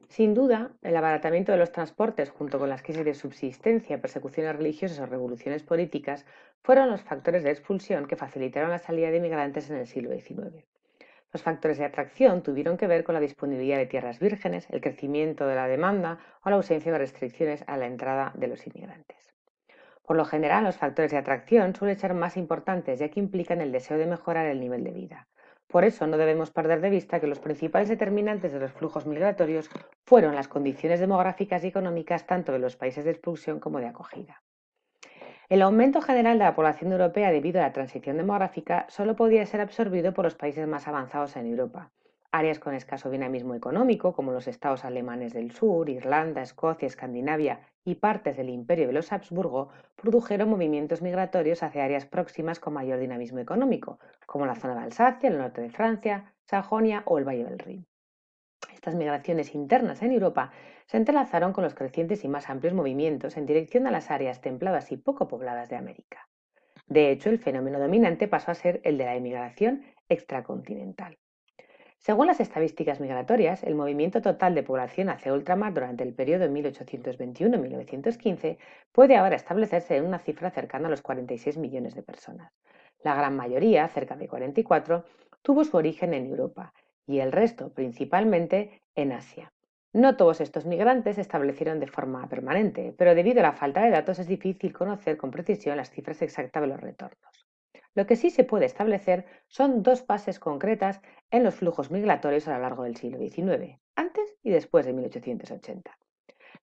Sin duda, el abaratamiento de los transportes junto con las crisis de subsistencia, persecuciones religiosas o revoluciones políticas fueron los factores de expulsión que facilitaron la salida de inmigrantes en el siglo XIX. Los factores de atracción tuvieron que ver con la disponibilidad de tierras vírgenes, el crecimiento de la demanda o la ausencia de restricciones a la entrada de los inmigrantes. Por lo general, los factores de atracción suelen ser más importantes ya que implican el deseo de mejorar el nivel de vida. Por eso no debemos perder de vista que los principales determinantes de los flujos migratorios fueron las condiciones demográficas y económicas tanto de los países de expulsión como de acogida. El aumento general de la población europea debido a la transición demográfica solo podía ser absorbido por los países más avanzados en Europa. Áreas con escaso dinamismo económico, como los estados alemanes del sur, Irlanda, Escocia, Escandinavia y partes del imperio de los Habsburgo, produjeron movimientos migratorios hacia áreas próximas con mayor dinamismo económico, como la zona de Alsacia, el norte de Francia, Sajonia o el Valle del Rin. Estas migraciones internas en Europa se entrelazaron con los crecientes y más amplios movimientos en dirección a las áreas templadas y poco pobladas de América. De hecho, el fenómeno dominante pasó a ser el de la emigración extracontinental. Según las estadísticas migratorias, el movimiento total de población hacia ultramar durante el periodo 1821-1915 puede ahora establecerse en una cifra cercana a los 46 millones de personas. La gran mayoría, cerca de 44, tuvo su origen en Europa y el resto, principalmente, en Asia. No todos estos migrantes se establecieron de forma permanente, pero debido a la falta de datos es difícil conocer con precisión las cifras exactas de los retornos. Lo que sí se puede establecer son dos fases concretas en los flujos migratorios a lo largo del siglo XIX, antes y después de 1880.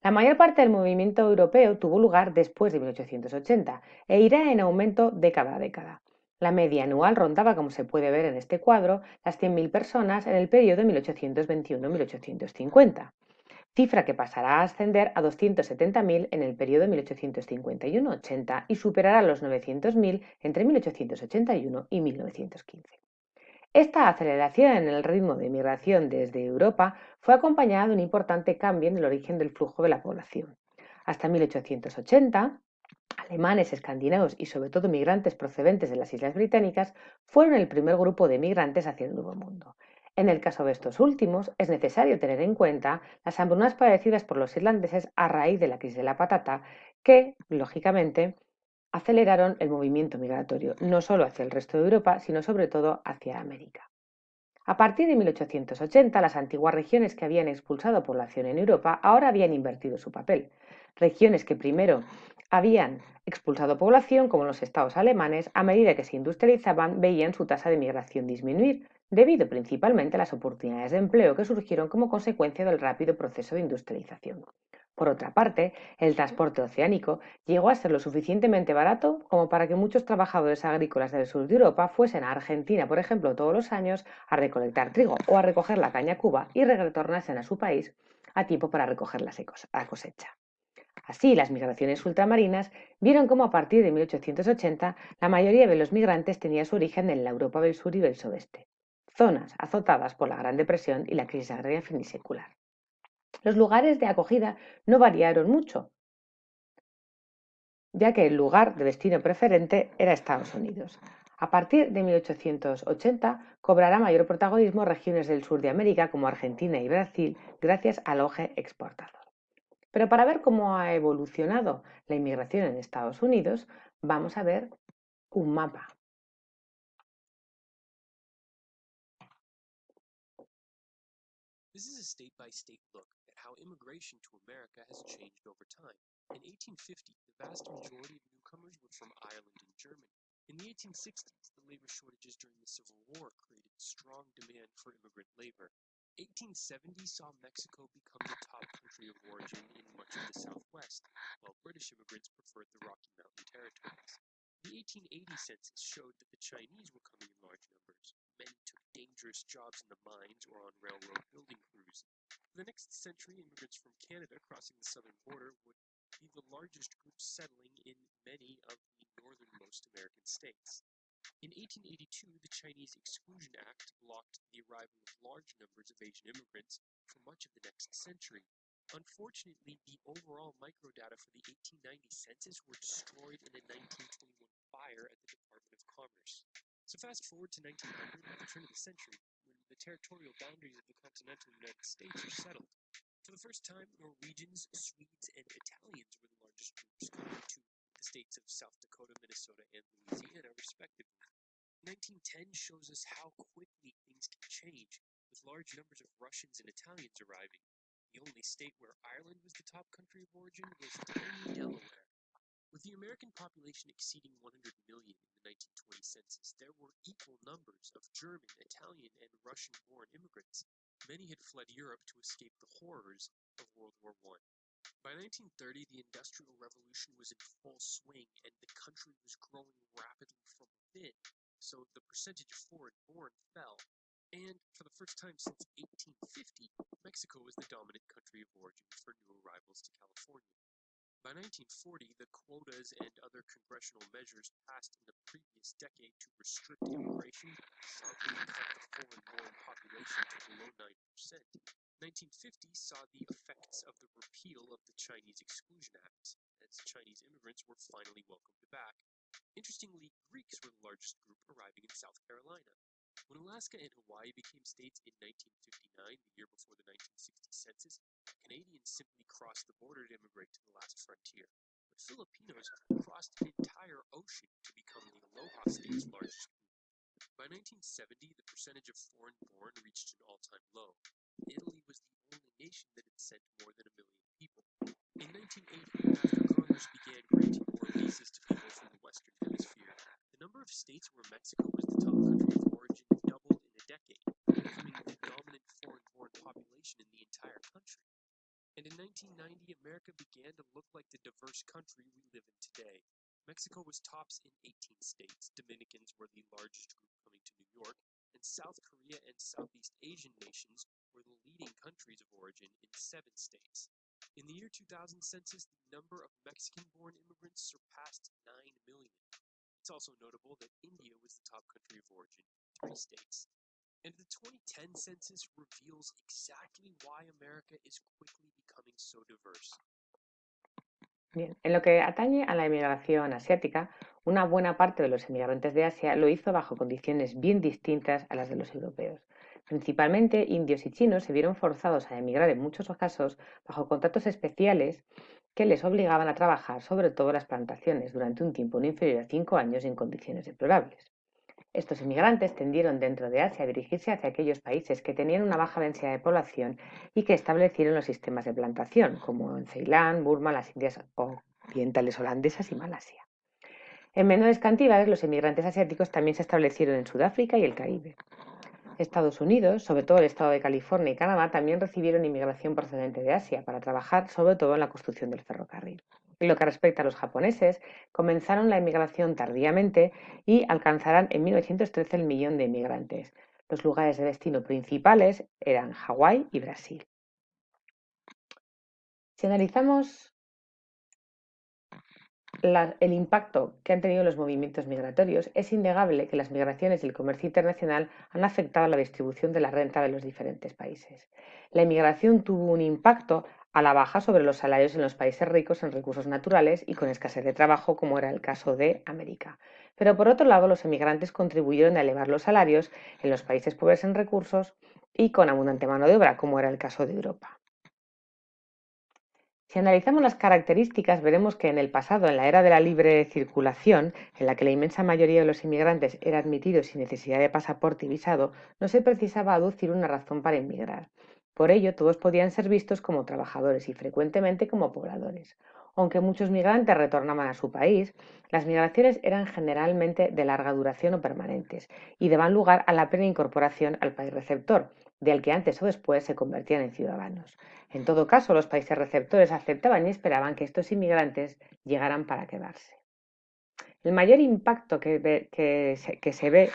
La mayor parte del movimiento europeo tuvo lugar después de 1880 e irá en aumento década a década. La media anual rondaba, como se puede ver en este cuadro, las 100.000 personas en el periodo 1821-1850, cifra que pasará a ascender a 270.000 en el periodo 1851-80 y superará los 900.000 entre 1881 y 1915. Esta aceleración en el ritmo de migración desde Europa fue acompañada de un importante cambio en el origen del flujo de la población. Hasta 1880, alemanes, escandinavos y sobre todo migrantes procedentes de las Islas Británicas fueron el primer grupo de migrantes hacia el Nuevo Mundo. En el caso de estos últimos, es necesario tener en cuenta las hambrunas padecidas por los irlandeses a raíz de la crisis de la patata, que, lógicamente, aceleraron el movimiento migratorio, no solo hacia el resto de Europa, sino sobre todo hacia América. A partir de 1880, las antiguas regiones que habían expulsado población en Europa ahora habían invertido su papel. Regiones que primero habían expulsado población, como los estados alemanes, a medida que se industrializaban, veían su tasa de migración disminuir, debido principalmente a las oportunidades de empleo que surgieron como consecuencia del rápido proceso de industrialización. Por otra parte, el transporte oceánico llegó a ser lo suficientemente barato como para que muchos trabajadores agrícolas del sur de Europa fuesen a Argentina, por ejemplo, todos los años a recolectar trigo o a recoger la caña Cuba y retornasen a su país a tiempo para recoger la cosecha. Así, las migraciones ultramarinas vieron cómo a partir de 1880 la mayoría de los migrantes tenía su origen en la Europa del Sur y del Sudeste, zonas azotadas por la Gran Depresión y la crisis agraria finisecular. Los lugares de acogida no variaron mucho, ya que el lugar de destino preferente era Estados Unidos. A partir de 1880 cobrará mayor protagonismo regiones del sur de América como Argentina y Brasil gracias al auge exportador. Pero para ver cómo ha evolucionado la inmigración en Estados Unidos, vamos a ver un mapa. This is a state-by-state look at how immigration to America has changed over time. In 1850, the vast majority of newcomers were from Ireland and Germany. In the 1860s, the labor shortages during the Civil War created strong demand for immigrant labor. 1870 saw Mexico become the top country of origin in much of the Southwest, while British immigrants preferred the Rocky Mountain territories. The 1880 census showed that the Chinese were coming in large numbers. Many took dangerous jobs in the mines or on railroad building crews. For the next century, immigrants from Canada crossing the southern border would be the largest group settling in many of the northernmost American states. In 1882, the Chinese Exclusion Act blocked the arrival of large numbers of Asian immigrants for much of the next century. Unfortunately, the overall microdata for the 1890 census were destroyed in a 1921 fire at the Department of Commerce. So fast forward to 1900, the turn of the century, when the territorial boundaries of the continental United States are settled. For the first time, Norwegians, Swedes, and Italians were the largest groups coming to the states of South Dakota, Minnesota, and Louisiana, respectively. 1910 shows us how quickly things can change, with large numbers of Russians and Italians arriving. The only state where Ireland was the top country of origin was tiny Delaware. With the American population exceeding 100 million in the 1920 census, there were equal numbers of German, Italian, and Russian-born immigrants. Many had fled Europe to escape the horrors of World War I. By 1930, the Industrial Revolution was in full swing, and the country was growing rapidly from within, so the percentage of foreign-born fell. And for the first time since 1850, Mexico was the dominant country of origin for new arrivals to California. By 1940, the quotas and other congressional measures passed in the previous decade to restrict immigration sharply cut the foreign-born population to below 9%. 1950 saw the effects of the repeal of the Chinese Exclusion Acts, as Chinese immigrants were finally welcomed back. Interestingly, Greeks were the largest group arriving in South Carolina. When Alaska and Hawaii became states in 1959, the year before the 1960 census, Canadians simply crossed the border to immigrate to the last frontier. But Filipinos crossed an entire ocean to become the Aloha State's largest group. By 1970, the percentage of foreign-born reached an all-time low. Italy was the only nation that had sent more than 1 million people. In 1980, after Congress began granting more visas to people from the Western Hemisphere, the number of states where Mexico was the top country of origin doubled in a decade, becoming the dominant foreign-born population in the entire country. And in 1990, America began to look like the diverse country we live in today. Mexico was tops in 18 states, Dominicans were the largest group coming to New York, and South Korea and Southeast Asian nations were the leading countries of origin in 7 states. In the year 2000 census, the number of Mexican-born immigrants surpassed 9 million. It's also notable that India was the top country of origin in 3 states. And the 2010 census reveals exactly why America is quickly becoming so diverse. Bien, en lo que atañe a la emigración asiática, una buena parte de los emigrantes de Asia lo hizo bajo condiciones bien distintas a las de los europeos. Principalmente, indios y chinos se vieron forzados a emigrar en muchos casos bajo contratos especiales que les obligaban a trabajar sobre todo las plantaciones durante un tiempo no inferior a 5 años en condiciones deplorables. Estos inmigrantes tendieron dentro de Asia a dirigirse hacia aquellos países que tenían una baja densidad de población y que establecieron los sistemas de plantación, como en Ceilán, Burma, las Indias Orientales holandesas y Malasia. En menores cantidades, los inmigrantes asiáticos también se establecieron en Sudáfrica y el Caribe. Estados Unidos, sobre todo el estado de California y Canadá, también recibieron inmigración procedente de Asia para trabajar sobre todo en la construcción del ferrocarril. En lo que respecta a los japoneses, comenzaron la inmigración tardíamente y alcanzarán en 1913 el millón de inmigrantes. Los lugares de destino principales eran Hawái y Brasil. Si analizamos el impacto que han tenido los movimientos migratorios, es innegable que las migraciones y el comercio internacional han afectado a la distribución de la renta de los diferentes países. La inmigración tuvo un impacto a la baja sobre los salarios en los países ricos en recursos naturales y con escasez de trabajo, como era el caso de América. Pero por otro lado, los emigrantes contribuyeron a elevar los salarios en los países pobres en recursos y con abundante mano de obra, como era el caso de Europa. Si analizamos las características, veremos que en el pasado, en la era de la libre circulación, en la que la inmensa mayoría de los inmigrantes era admitido sin necesidad de pasaporte y visado, no se precisaba aducir una razón para inmigrar. Por ello, todos podían ser vistos como trabajadores y frecuentemente como pobladores. Aunque muchos migrantes retornaban a su país, las migraciones eran generalmente de larga duración o permanentes y daban lugar a la plena incorporación al país receptor, del que antes o después se convertían en ciudadanos. En todo caso, los países receptores aceptaban y esperaban que estos inmigrantes llegaran para quedarse. El mayor impacto que se ve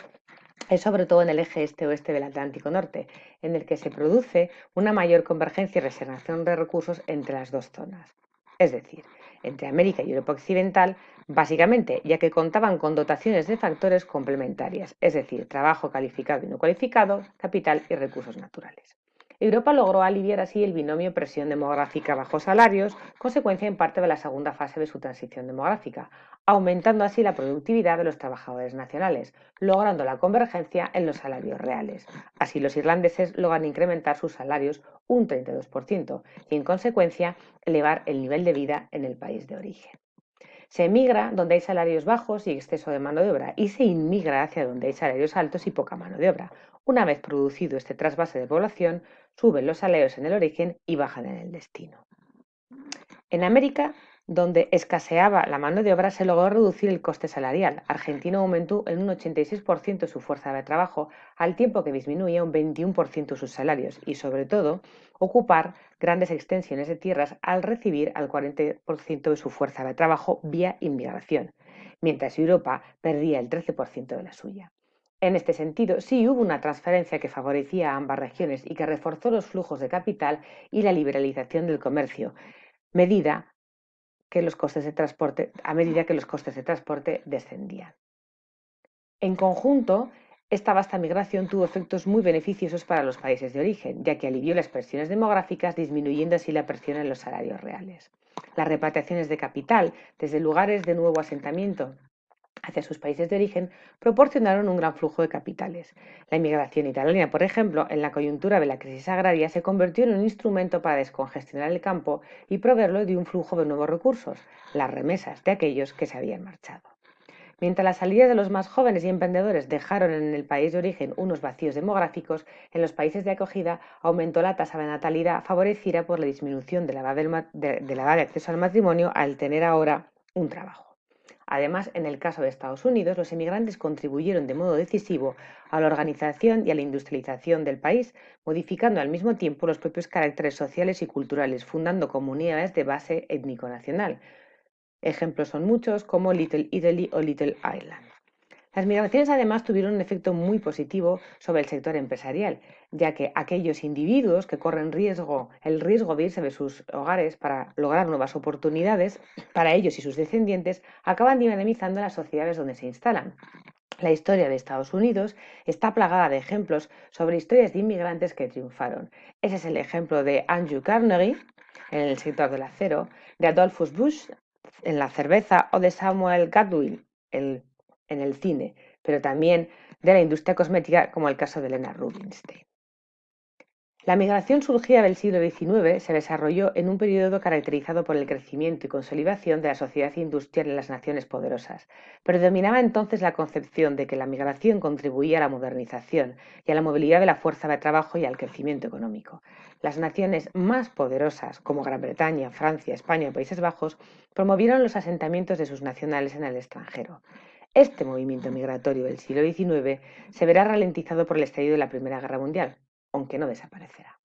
es sobre todo en el eje este-oeste del Atlántico Norte, en el que se produce una mayor convergencia y resignación de recursos entre las dos zonas. Es decir, entre América y Europa Occidental, básicamente, ya que contaban con dotaciones de factores complementarias, es decir, trabajo calificado y no cualificado, capital y recursos naturales. Europa logró aliviar así el binomio presión demográfica bajo salarios, consecuencia en parte de la segunda fase de su transición demográfica, aumentando así la productividad de los trabajadores nacionales, logrando la convergencia en los salarios reales. Así los irlandeses logran incrementar sus salarios un 32% y en consecuencia elevar el nivel de vida en el país de origen. Se emigra donde hay salarios bajos y exceso de mano de obra y se inmigra hacia donde hay salarios altos y poca mano de obra. Una vez producido este trasvase de población, suben los salarios en el origen y bajan en el destino. En América, donde escaseaba la mano de obra, se logró reducir el coste salarial. Argentina aumentó en un 86% su fuerza de trabajo, al tiempo que disminuía un 21% sus salarios y, sobre todo, ocupar grandes extensiones de tierras al recibir al 40% de su fuerza de trabajo vía inmigración, mientras Europa perdía el 13% de la suya. En este sentido, sí hubo una transferencia que favorecía a ambas regiones y que reforzó los flujos de capital y la liberalización del comercio, a medida que los costes de transporte descendían. En conjunto, esta vasta migración tuvo efectos muy beneficiosos para los países de origen, ya que alivió las presiones demográficas, disminuyendo así la presión en los salarios reales. Las repatriaciones de capital desde lugares de nuevo asentamiento hacia sus países de origen proporcionaron un gran flujo de capitales. La inmigración italiana, por ejemplo, en la coyuntura de la crisis agraria, se convirtió en un instrumento para descongestionar el campo y proveerlo de un flujo de nuevos recursos, las remesas de aquellos que se habían marchado. Mientras las salidas de los más jóvenes y emprendedores dejaron en el país de origen unos vacíos demográficos, en los países de acogida aumentó la tasa de natalidad favorecida por la disminución de la edad de acceso al matrimonio al tener ahora un trabajo. Además, en el caso de Estados Unidos, los emigrantes contribuyeron de modo decisivo a la organización y a la industrialización del país, modificando al mismo tiempo los propios caracteres sociales y culturales, fundando comunidades de base étnico-nacional. Ejemplos son muchos, como Little Italy o Little Ireland. Las migraciones además tuvieron un efecto muy positivo sobre el sector empresarial, ya que aquellos individuos que corren el riesgo de irse de sus hogares para lograr nuevas oportunidades para ellos y sus descendientes acaban dinamizando las sociedades donde se instalan. La historia de Estados Unidos está plagada de ejemplos sobre historias de inmigrantes que triunfaron. Ese es el ejemplo de Andrew Carnegie en el sector del acero, de Adolphus Busch en la cerveza o de Samuel Goodwill en el cine, pero también de la industria cosmética, como el caso de Lena Rubinstein. La migración surgida del siglo XIX se desarrolló en un periodo caracterizado por el crecimiento y consolidación de la sociedad industrial en las naciones poderosas. Predominaba entonces la concepción de que la migración contribuía a la modernización y a la movilidad de la fuerza de trabajo y al crecimiento económico. Las naciones más poderosas, como Gran Bretaña, Francia, España o Países Bajos, promovieron los asentamientos de sus nacionales en el extranjero. Este movimiento migratorio del siglo XIX se verá ralentizado por el estallido de la Primera Guerra Mundial, aunque no desaparecerá.